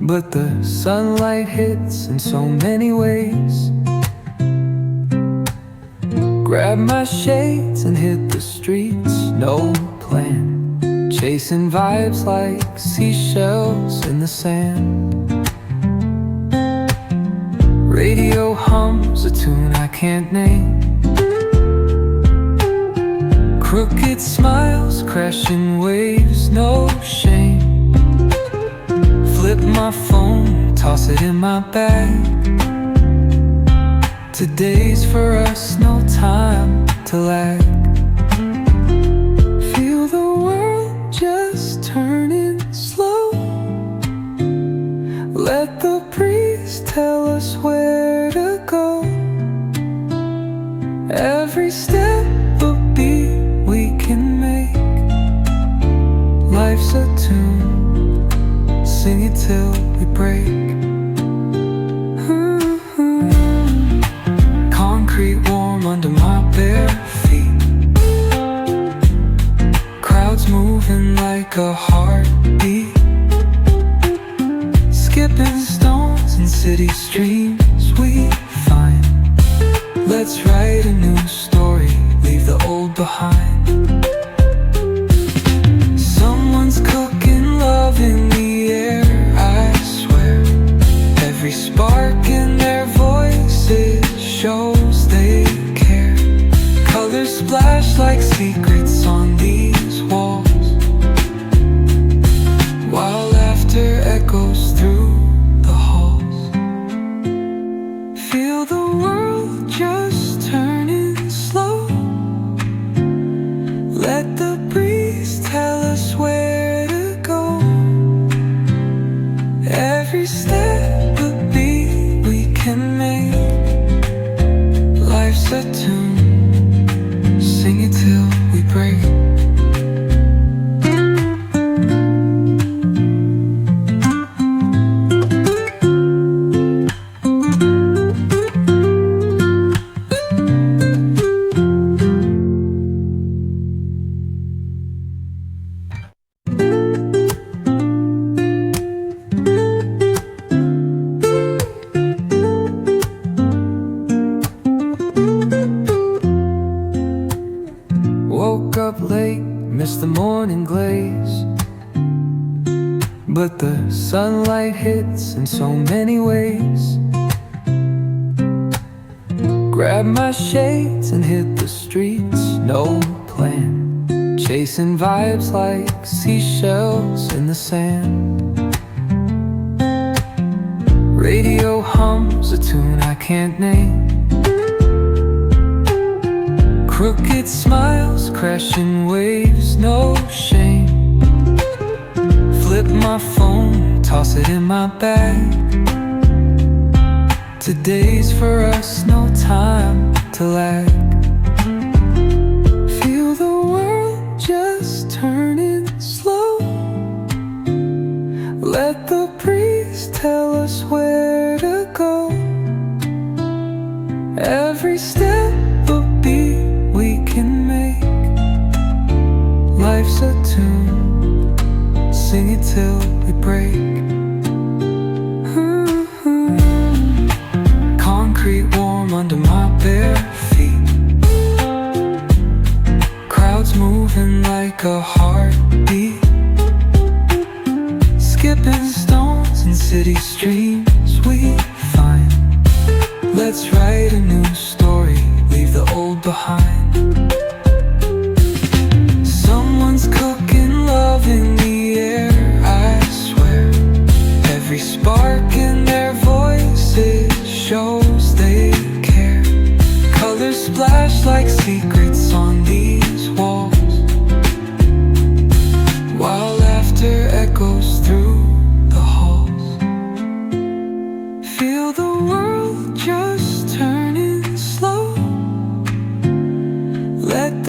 but the sunlight hits in so many ways. Grab my shades and hit the streets, no plan, chasing vibes like seashells in the sand. Radio hums a tune I can't name. Crooked smiles, crashing waves, no shame. Flip my phone, toss it in my bag. Today's for us, no time to lag. Feel the world just turning slow. Let the breeze tell us where to go. Every step a beat we can make. Life's a tune, sing it till we break. Concrete warm under my bare feet. Crowds moving like a heartbeat. Skipping stones in city streams we find. Let's write a new story, leave the old behind. Someone's cooking love in the air, I swear. Every spark in their voices shows they care. Colors splash like secrets on these walls, while laughter echoes through the halls. Feel the world just turning slow. Let the breeze tell us where to go. Every step a beat we can make. Life's a tune, sing it till we break. Woke up late, missed the morning glaze, but the sunlight hits in so many ways. Grab my shades and hit the streets, no plan, chasing vibes like seashells in the sand. Radio hums a tune I can't name. Crooked smiles, crashing waves, no shame. Flip my phone, toss it in my bag. Today's for us, no time to lag. Feel the world just turning slow. Let the breeze tell us where to go. Every step a beat we can make. Life's a tune, sing it till we break. Concrete warm under my bare feet. Crowds moving like a heart.